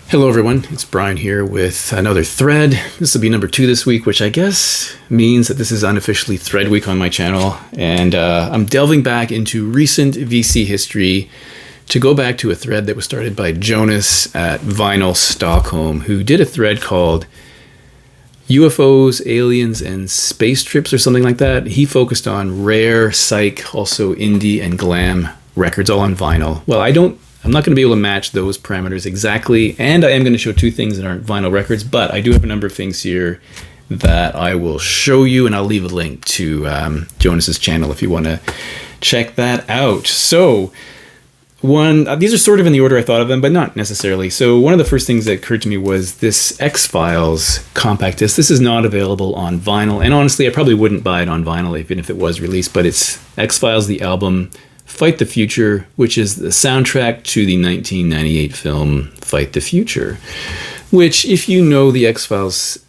Hello everyone, it's Brian here with another thread. This will be number 2 this week, which I guess means that this is unofficially Thread Week on my channel. And I'm delving back into recent VC history to go back to a thread that was started by Jonas at Vinyl Stockholm, who did a thread called UFOs, Aliens, and Space Trips or something like that. He focused on rare, psych, also indie and glam records, all on vinyl. Well, I'm not going to be able to match those parameters exactly, and I am going to show 2 things that aren't vinyl records, but I do have a number of things here that I will show you, and I'll leave a link to Jonas's channel if you want to check that out. So, these are sort of in the order I thought of them, but not necessarily. So one of the first things that occurred to me was this X-Files compact disc. This is not available on vinyl, and honestly, I probably wouldn't buy it on vinyl even if it was released, but it's X-Files, the album Fight the Future, which is the soundtrack to the 1998 film Fight the Future, which, if you know the X-Files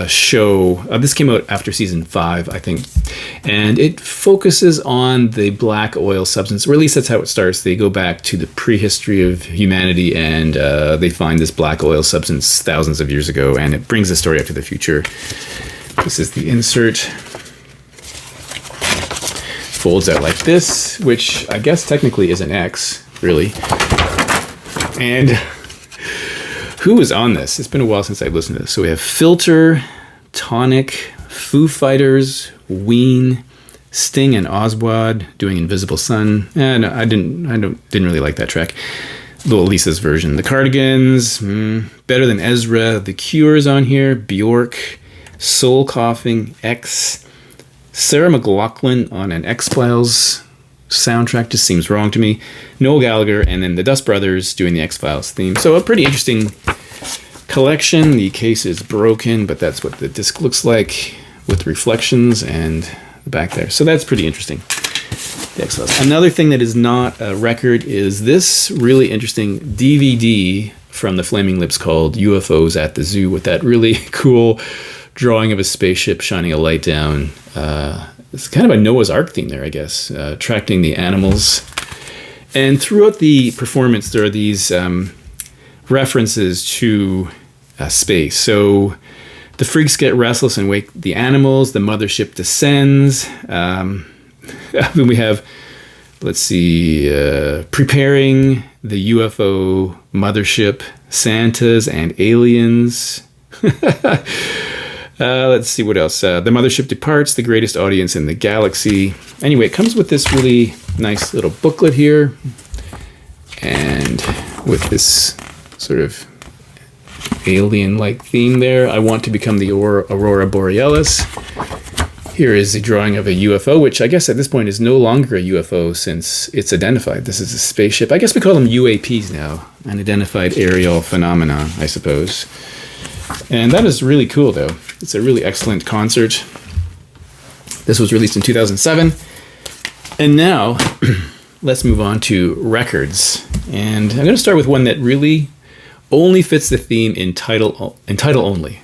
show, this came out after season 5, I think, and it focuses on the black oil substance, or at least that's how it starts. They go back to the prehistory of humanity, and they find this black oil substance thousands of years ago, and it brings the story up to the future. This is the insert. Folds out like this, which I guess technically is an X, really. And who is on this? It's been a while since I've listened to this. So we have Filter, Tonic, Foo Fighters, Ween, Sting and Oswald doing Invisible Sun. And I didn't really like that track. Little Lisa's version. The Cardigans, Better Than Ezra. The Cure is on here. Bjork, Soul Coughing, X. Sarah McLachlan on an X-Files soundtrack just seems wrong to me. Noel Gallagher, and then the Dust Brothers doing the X-Files theme. So a pretty interesting collection. The case is broken, but that's what the disc looks like with reflections and the back there. So that's pretty interesting. The X-Files. Another thing that is not a record is this really interesting DVD from the Flaming Lips called UFOs at the Zoo, with that really cool drawing of a spaceship shining a light down. It's kind of a Noah's Ark theme there, I guess, attracting the animals. And throughout the performance, there are these references to space. So the freaks get restless and wake the animals. The mothership descends. Then we have, let's see, preparing the UFO mothership, Santas and aliens. Let's see what else. The mothership departs, the greatest audience in the galaxy. Anyway, it comes with this really nice little booklet here, and with this sort of alien-like theme there. I want to become the Aurora Borealis. Here is a drawing of a UFO, which I guess at this point is no longer a UFO since it's identified. This is a spaceship. I guess we call them UAPs now, unidentified aerial phenomena, I suppose. And that is really cool, though. It's a really excellent concert. This was released in 2007. And now, let's move on to records. And I'm going to start with one that really only fits the theme in title only.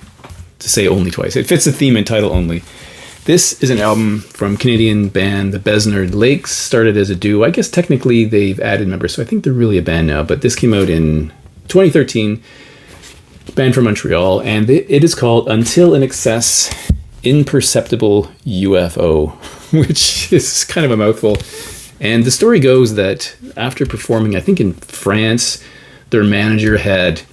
To say only twice. It fits the theme in title only. This is an album from Canadian band The Besnard Lakes. Started as a duo. I guess technically they've added members, so I think they're really a band now. But this came out in 2013. Band from Montreal, and it is called Until in Excess Imperceptible UFO, which is kind of a mouthful. And the story goes that after performing, I think in France, their manager had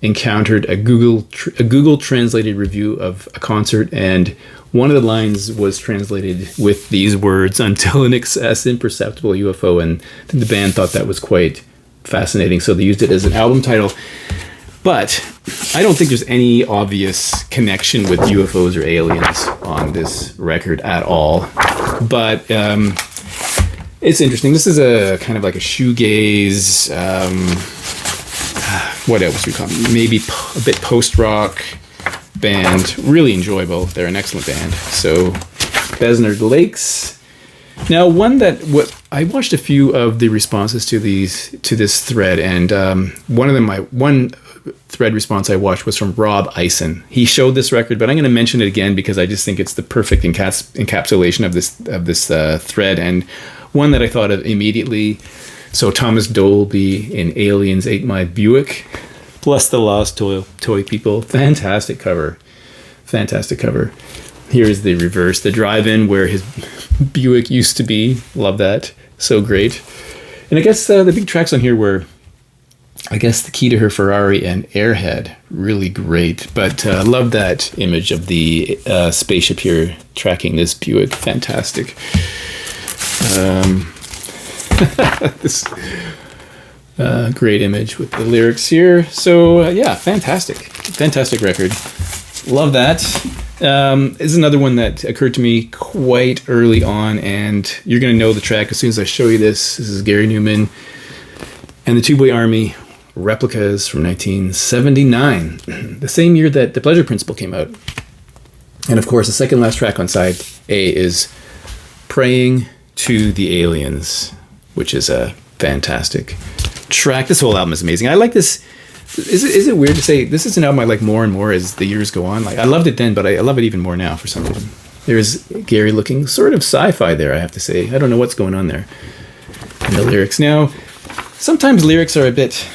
encountered a Google translated review of a concert, and one of the lines was translated with these words, "Until in Excess Imperceptible UFO," and I think the band thought that was quite fascinating, so they used it as an album title. But I don't think there's any obvious connection with UFOs or aliens on this record at all. But it's interesting. This is a kind of like a shoegaze, what else would you call it? Maybe a bit post-rock band. Really enjoyable. They're an excellent band. So, Besnard Lakes. Now, I watched a few of the responses to this thread, and one thread response I watched was from Rob Eisen. He showed this record, but I'm going to mention it again because I just think it's the perfect encapsulation of this thread, and one that I thought of immediately. So Thomas Dolby in Aliens Ate My Buick. Plus the Lost Toy People. Fantastic cover. Fantastic cover. Here's the reverse, the drive-in where his Buick used to be. Love that. So great. And I guess the big tracks on here were, I guess, The Key to Her Ferrari and Airhead. Really great. But I love that image of the spaceship here tracking this Buick. Fantastic. This great image with the lyrics here. So yeah, fantastic record. Love that. This is another one that occurred to me quite early on, and you're going to know the track as soon as I show you this. This is Gary Newman and the Two Boy Army, Replicas from 1979, the same year that The Pleasure Principle came out. And of course, the second last track on side A is Praying to the Aliens, which is a fantastic track. This whole album is amazing. I like this. Is it weird to say this is an album I like more and more as the years go on? Like, I loved it then, but I love it even more now for some reason. There's Gary looking sort of sci-fi there, I have to say. I don't know what's going on there. And the lyrics. Now, sometimes lyrics are a bit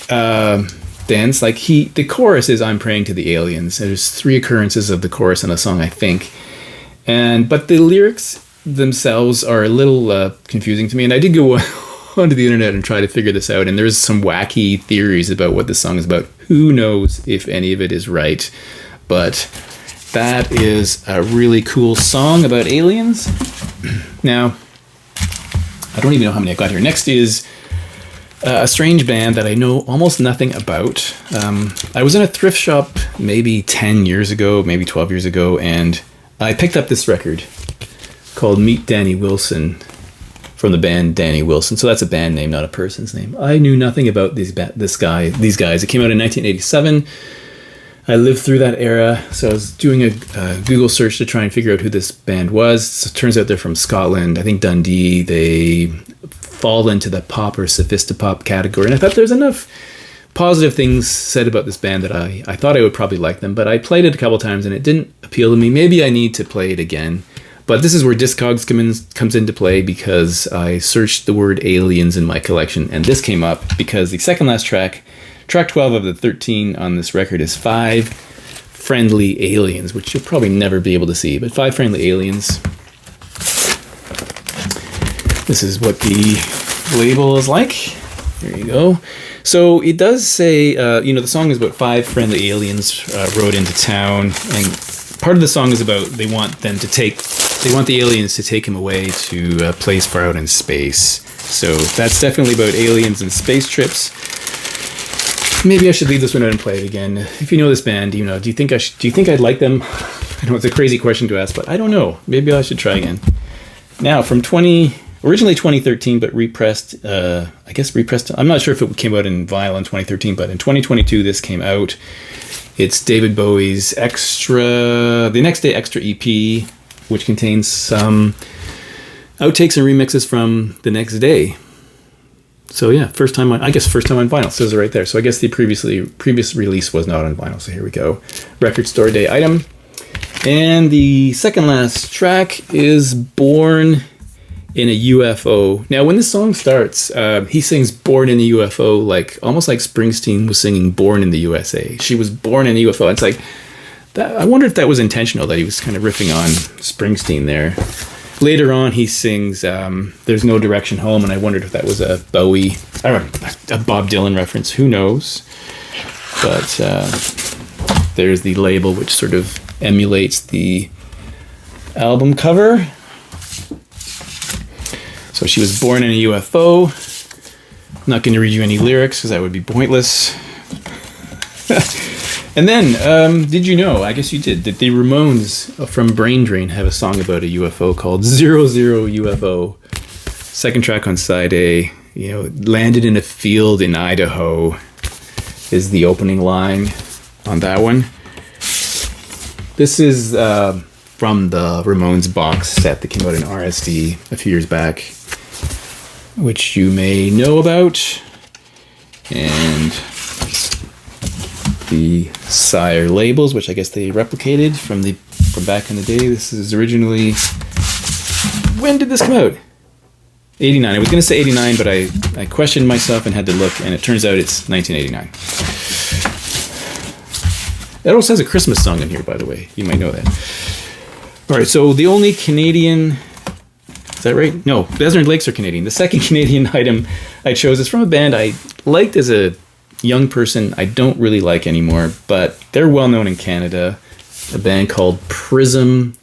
dense. Like the chorus is I'm praying to the aliens. There's 3 occurrences of the chorus in a song, I think. But the lyrics themselves are a little confusing to me. And I did go onto the internet and try to figure this out, and there's some wacky theories about what this song is about. Who knows if any of it is right, but that is a really cool song about aliens. Now, I don't even know how many I got here. Next is a strange band that I know almost nothing about. I was in a thrift shop maybe 10 years ago, maybe 12 years ago, and I picked up this record called Meet Danny Wilson, from the band Danny Wilson. So that's a band name, not a person's name. I knew nothing about these guys. It came out in 1987. I lived through that era, so I was doing a Google search to try and figure out who this band was. So it turns out they're from Scotland, I think Dundee. They fall into the pop or sophistopop category, and I thought there's enough positive things said about this band that I thought I would probably like them, but I played it a couple times and it didn't appeal to me. Maybe I need to play it again. But this is where Discogs comes into play, because I searched the word aliens in my collection, and this came up because the second last track, track 12 of the 13 on this record, is 5 Friendly Aliens, which you'll probably never be able to see, but 5 Friendly Aliens. This is what the label is like. There you go. So it does say, the song is about 5 friendly aliens rode into town, and part of the song is about they want the aliens to take him away to a place far out in space. So that's definitely about aliens and space trips. Maybe I should leave this one out and play it again. If you know this band, do you think I'd like them? I know it's a crazy question to ask, but I don't know. Maybe I should try again. Now, from originally 2013, but repressed. I'm not sure if it came out in vinyl in 2013, but in 2022 this came out. It's David Bowie's The Next Day Extra EP, which contains some outtakes and remixes from The Next Day. So yeah, first time on vinyl. It says it right there. So I guess the previous release was not on vinyl. So here we go. Record Store Day item. And the second last track is Born in a UFO. Now, when this song starts, he sings Born in a UFO, almost like Springsteen was singing Born in the USA. She was born in a UFO. It's like, that, I wonder if that was intentional, that he was kind of riffing on Springsteen there. Later on, he sings There's No Direction Home, and I wondered if that was a Bob Dylan reference. Who knows? But there's the label, which sort of emulates the album cover. So she was born in a UFO. I'm not going to read you any lyrics because that would be pointless. And then, did you know, I guess you did, that the Ramones from Brain Drain have a song about a UFO called 00 UFO. Second track on side A, landed in a field in Idaho is the opening line on that one. This is from the Ramones box set that came out in RSD a few years back, which you may know about. And the Sire labels, which I guess they replicated from back in the day. This is originally... When did this come out? 89. I was going to say 89, but I questioned myself and had to look, and it turns out it's 1989. It also has a Christmas song in here, by the way. You might know that. All right, so the only Canadian... Is that right? No, Desert Lakes are Canadian. The second Canadian item I chose is from a band I liked as a young person. I don't really like anymore, but they're well known in Canada. A band called Prism,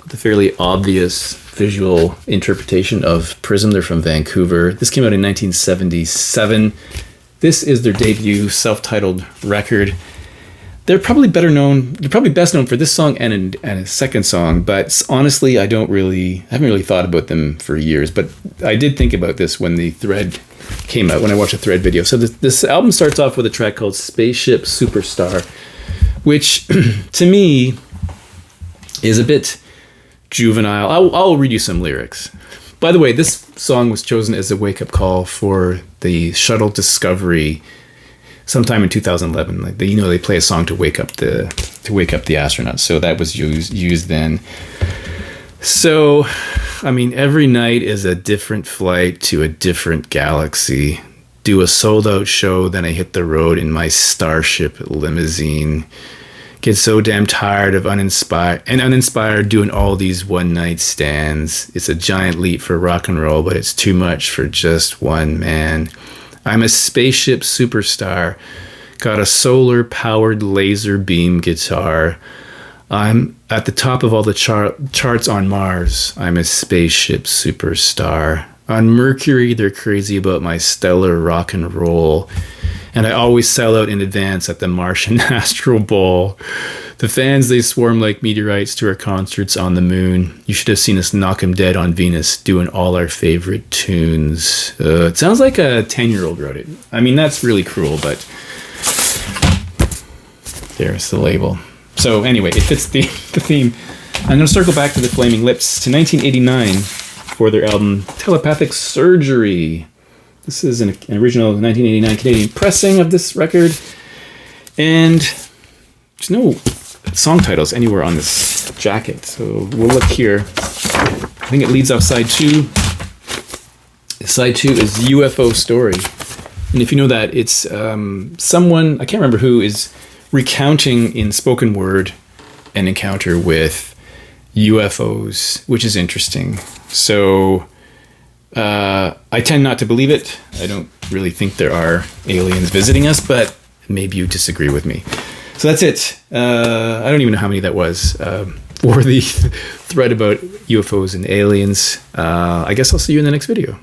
with a fairly obvious visual interpretation of Prism. They're from Vancouver. This came out in 1977. This is their debut self-titled record. They're probably better known. They're probably best known for this song and a second song. But honestly, I haven't really thought about them for years. But I did think about this when the Thread came out. When I watched a Thread video. So this album starts off with a track called "Spaceship Superstar," which to me is a bit juvenile. I'll read you some lyrics. By the way, this song was chosen as a wake-up call for the shuttle Discovery sometime in 2011. Like they play a song to wake up the astronauts. So that was used then. So, I mean, every night is a different flight to a different galaxy. Do a sold-out show, then I hit the road in my Starship limousine. Get so damn tired of uninspired doing all these one-night stands. It's a giant leap for rock and roll, but it's too much for just one man. I'm a spaceship superstar. Got a solar-powered laser beam guitar. I'm at the top of all the charts on Mars. I'm a spaceship superstar. On Mercury, they're crazy about my stellar rock and roll. And I always sell out in advance at the Martian Astro Bowl. The fans, they swarm like meteorites to our concerts on the moon. You should have seen us knock 'em dead on Venus, doing all our favorite tunes. It sounds like a 10-year-old wrote it. I mean, that's really cruel, but there's the label. So anyway, it fits the theme. I'm going to circle back to the Flaming Lips to 1989 for their album Telepathic Surgery. This is an original 1989 Canadian pressing of this record. And there's no song titles anywhere on this jacket. So we'll look here. I think it leads off side 2. Side 2 is UFO Story. And if you know that, it's someone, I can't remember who, is recounting in spoken word an encounter with UFOs, which is interesting. So I tend not to believe it. I don't really think there are aliens visiting us, but maybe you disagree with me. So that's it. I don't even know how many that was for the thread about UFOs and aliens. I guess I'll see you in the next video.